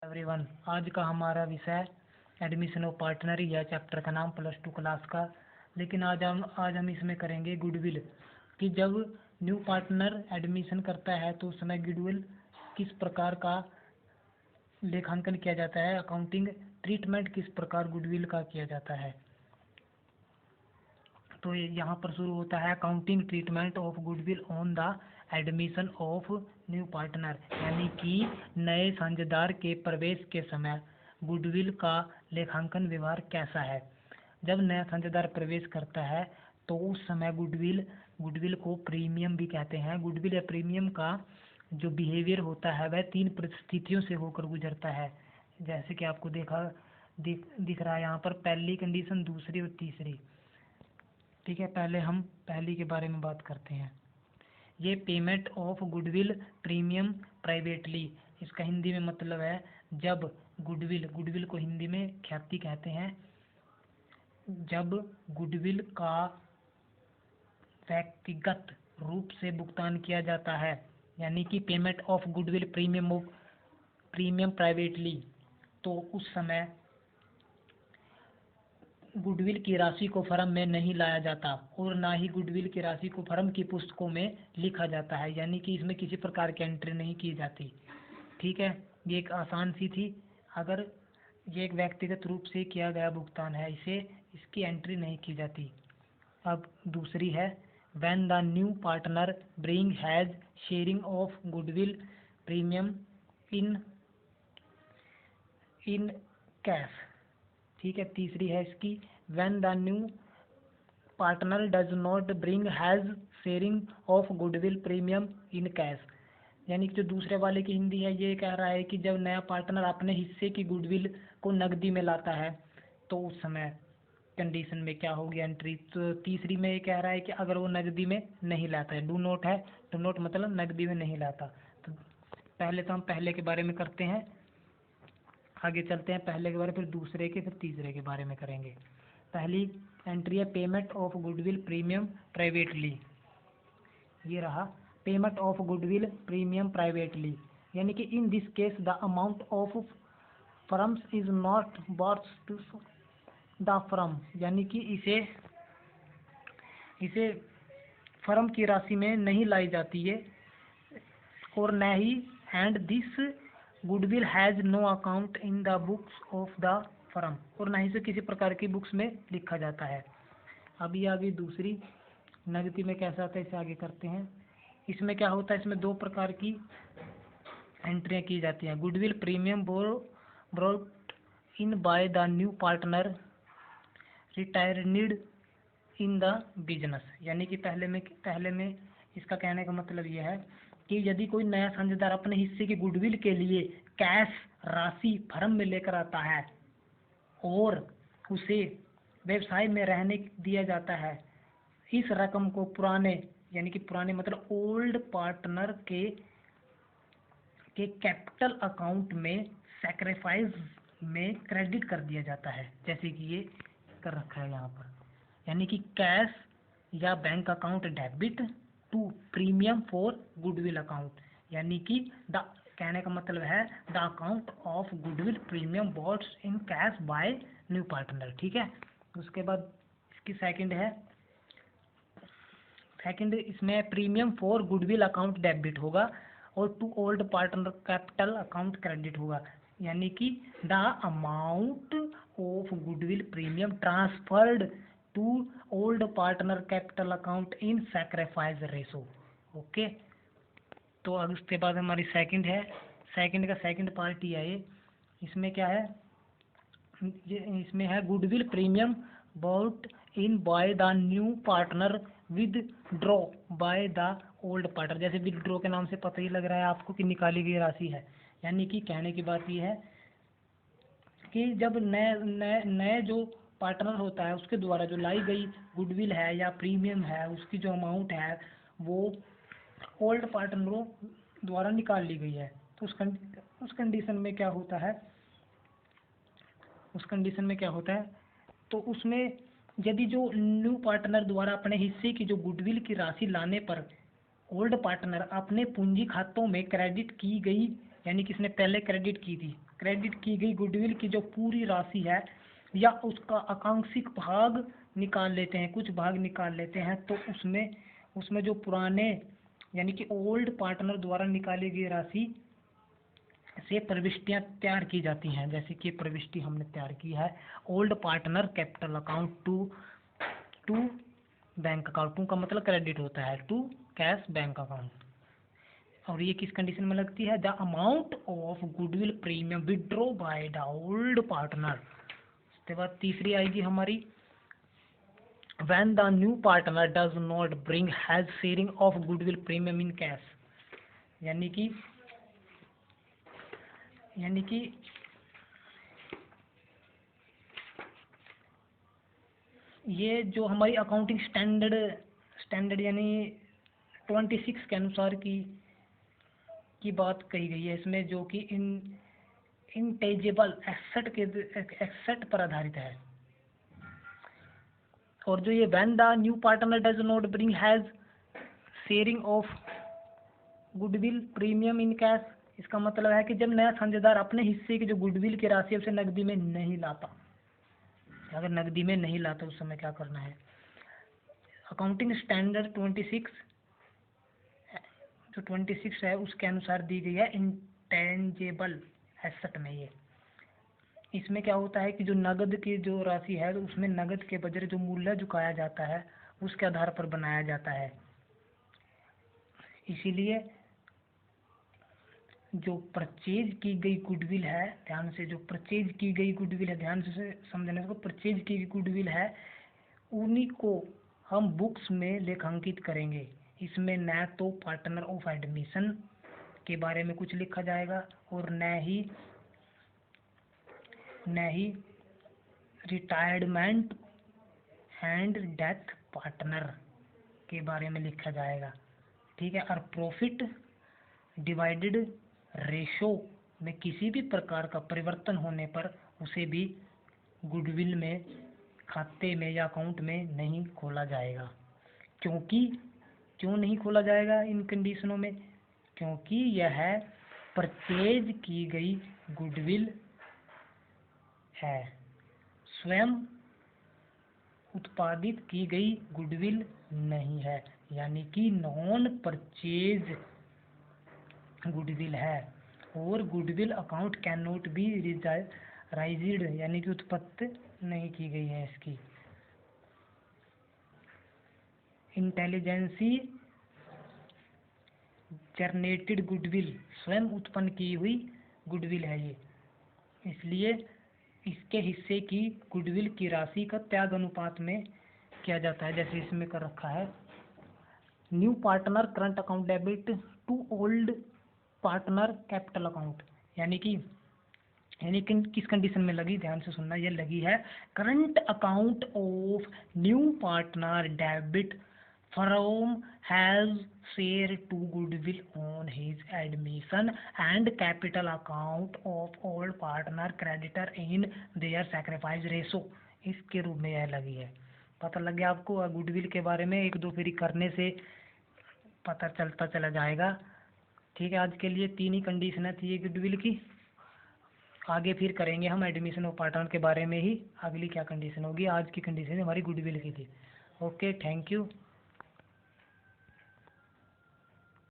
Everyone, आज का हमारा विषय एडमिशन ऑफ पार्टनर या चैप्टर का नाम +2 क्लास का। लेकिन आज हम इसमें करेंगे गुडविल कि जब न्यू पार्टनर एडमिशन करता है तो उस समय गुडविल किस प्रकार का लेखांकन किया जाता है, अकाउंटिंग ट्रीटमेंट किस प्रकार गुडविल का किया जाता है। तो यहाँ पर शुरू होता है accounting treatment of goodwill on the admission of new partner, यानी कि नए साझेदार के प्रवेश के समय गुडविल का लेखांकन व्यवहार कैसा है। जब नया साझेदार प्रवेश करता है तो उस समय गुडविल को प्रीमियम भी कहते हैं। गुडविल या प्रीमियम का जो बिहेवियर होता है वह 3 परिस्थितियों से होकर गुजरता है, जैसे कि आपको दिख रहा है यहाँ पर, पहली कंडीशन, दूसरी और तीसरी। ठीक है, पहले हम पहली के बारे में बात करते हैं। ये payment of goodwill premium privately, इसका हिंदी में मतलब है जब गुडविल को हिंदी में ख्याति कहते हैं। जब गुडविल का व्यक्तिगत रूप से भुगतान किया जाता है, यानी कि payment of goodwill premium privately, तो उस समय गुडविल की राशि को फर्म में नहीं लाया जाता और ना ही गुडविल की राशि को फर्म की पुस्तकों में लिखा जाता है, यानी कि इसमें किसी प्रकार की एंट्री नहीं की जाती। ठीक है, ये एक आसान सी थी। अगर ये एक व्यक्तिगत रूप से किया गया भुगतान है, इसकी एंट्री नहीं की जाती। अब दूसरी है, when the new partner bring has sharing of goodwill premium in cash. ठीक है, तीसरी है इसकी, when the new partner does not bring has sharing of goodwill premium in cash, यानी कि जो दूसरे वाले की हिंदी है ये कह रहा है कि जब नया पार्टनर अपने हिस्से की गुडविल को नकदी में लाता है तो उस समय कंडीशन में क्या होगी एंट्री। तो तीसरी में ये कह रहा है कि अगर वो नकदी में नहीं लाता है, डू नोट मतलब नकदी में नहीं लाता। तो पहले तो हम पहले के बारे में करते हैं, आगे चलते हैं पहले के बारे में, फिर दूसरे के, फिर तीसरे के बारे में करेंगे। पहली एंट्री है payment of goodwill premium privately. ये रहा payment of goodwill premium privately, यानी कि in this case the amount of firms is not borne to the firm, यानी कि इसे फर्म की राशि में नहीं लाई जाती है और न ही and this goodwill has no account in the books of the firm, और ना ही से किसी प्रकार की बुक्स में लिखा जाता है। अभी आगे दूसरी नगदी में कैसा आता है इसे आगे करते हैं। इसमें क्या होता है, इसमें 2 प्रकार की एंट्रियां की जाती हैं। Goodwill premium brought in by the new partner retired in the business, यानी कि पहले में इसका कहने का मतलब यह है कि यदि कोई नया साझेदार अपने हिस्से की गुडविल के लिए कैश राशि फर्म में लेकर आता है और उसे व्यवसाय में रहने दिया जाता है, इस रकम को पुराने मतलब ओल्ड पार्टनर के कैपिटल अकाउंट में सैक्रिफाइस में क्रेडिट कर दिया जाता है, जैसे कि ये कर रखा है यहाँ पर, यानी कि कैश या bank account debit to premium for goodwill account, यानी कि कहने का मतलब है the account of goodwill premium बॉट्स in cash by new partner. ठीक है, उसके बाद इसकी सेकंड इसमें premium for goodwill account debit होगा और to old partner capital account credit होगा, यानी कि the amount of goodwill premium transferred to old partner capital account in sacrifice ratio. Okay, तो अब उसके बाद हमारी सेकंड का सेकंड पार्ट ही है ये। इसमें क्या है, इसमें है goodwill premium brought in by the new partner withdraw by the old partner, जैसे विदड्रॉ के नाम से पता ही लग रहा है आपको कि निकाली गई राशि है, यानी कि कहने की बात यह है कि जब नए जो पार्टनर होता है उसके द्वारा जो लाई गई गुडविल है या प्रीमियम है, उसकी जो अमाउंट है वो ओल्ड पार्टनरों द्वारा निकाल ली गई है, तो उस कंडीशन में क्या होता है, तो उसमें यदि जो न्यू पार्टनर द्वारा अपने हिस्से की जो गुडविल की राशि लाने पर ओल्ड पार्टनर अपने पूंजी खातों में क्रेडिट की गई, यानी कि इसने पहले क्रेडिट की थी क्रेडिट की गई गुडविल की जो पूरी राशि है या उसका आंशिक भाग निकाल लेते हैं, कुछ भाग निकाल लेते हैं, तो उसमें उसमें जो पुराने यानी कि ओल्ड पार्टनर द्वारा निकाली गई राशि से प्रविष्टियां तैयार की जाती हैं। जैसे कि प्रविष्टि हमने तैयार की है old partner capital account to bank account. To का मतलब क्रेडिट होता है, टू कैश बैंक अकाउंट। और ये किस कंडीशन में लगती है? The amount of goodwill premium withdraw bye the old partner. उसके बाद तीसरी आएगी हमारी when the new partner does not bring has sharing of goodwill premium in cash। यानी कि ये जो हमारी अकाउंटिंग स्टैंडर्ड यानी 26 के अनुसार की बात कही गई है इसमें, जो कि इनटेजेबल एसेट पर आधारित है। और जो ये when the new partner does not bring has sharing of goodwill premium in cash, इसका मतलब है कि जब नया साझेदार अपने हिस्से की जो गुडविल की राशि है उसे नकदी में नहीं लाता। अगर नकदी में नहीं लाता उस समय क्या करना है? अकाउंटिंग स्टैंडर्ड 26 जो 26 है उसके अनुसार दी गई है इंटेंजेबल एसेट में। ये इसमें क्या होता है कि जो नगद की जो राशि है तो उसमें नगद के बजाय जो मूल्य चुकाया जाता है उसके आधार पर बनाया जाता है। इसीलिए जो परचेज की गई गुडविल है, ध्यान से, जो परचेज की गई गुडविल है, ध्यान से समझने को, परचेज की गई गुडविल है उन्हीं को हम बुक्स में लेखांकित करेंगे। इसमें न तो पार्टनर ऑफ एडमिशन के बारे में कुछ लिखा जाएगा और न ही रिटायरमेंट एंड डेथ पार्टनर के बारे में लिखा जाएगा। ठीक है। और प्रॉफिट डिवाइडेड रेशो में किसी भी प्रकार का परिवर्तन होने पर उसे भी गुडविल में खाते में या अकाउंट में नहीं खोला जाएगा। क्यों नहीं खोला जाएगा इन कंडीशनों में? क्योंकि यह परचेज की गई गुडविल है, स्वयं उत्पादित की गई गुडविल नहीं है, यानी कि नॉन परचेज गुडविल है। और goodwill account can not be राइज्ड, यानी कि उत्पत्ति नहीं की गई है इसकी। इंटेलिजेंसी जनरेटेड गुडविल, स्वयं उत्पन्न की हुई गुडविल है ये, इसलिए इसके हिस्से की गुडविल की राशि का त्याग अनुपात में किया जाता है, जैसे इसमें कर रखा है। New partner current account debit to old partner capital account, यानी कि किस कंडीशन में लगी, ध्यान से सुनना, ये लगी है current account of new partner debit from has share to goodwill on his admission and capital account of old partner creditor in their sacrifice ratio, इसके रूप में यह लगी है। पता लग गया आपको? गुडविल के बारे में एक दो फेरी करने से पता चलता चला जाएगा। ठीक है, आज के लिए 3 ही कंडीशन थी ये गुडविल की। आगे फिर करेंगे हम एडमिशन ऑफ पार्टनर के बारे में ही, अगली क्या कंडीशन होगी। आज की कंडीशन हमारी गुडविल की थी। Okay, thank you.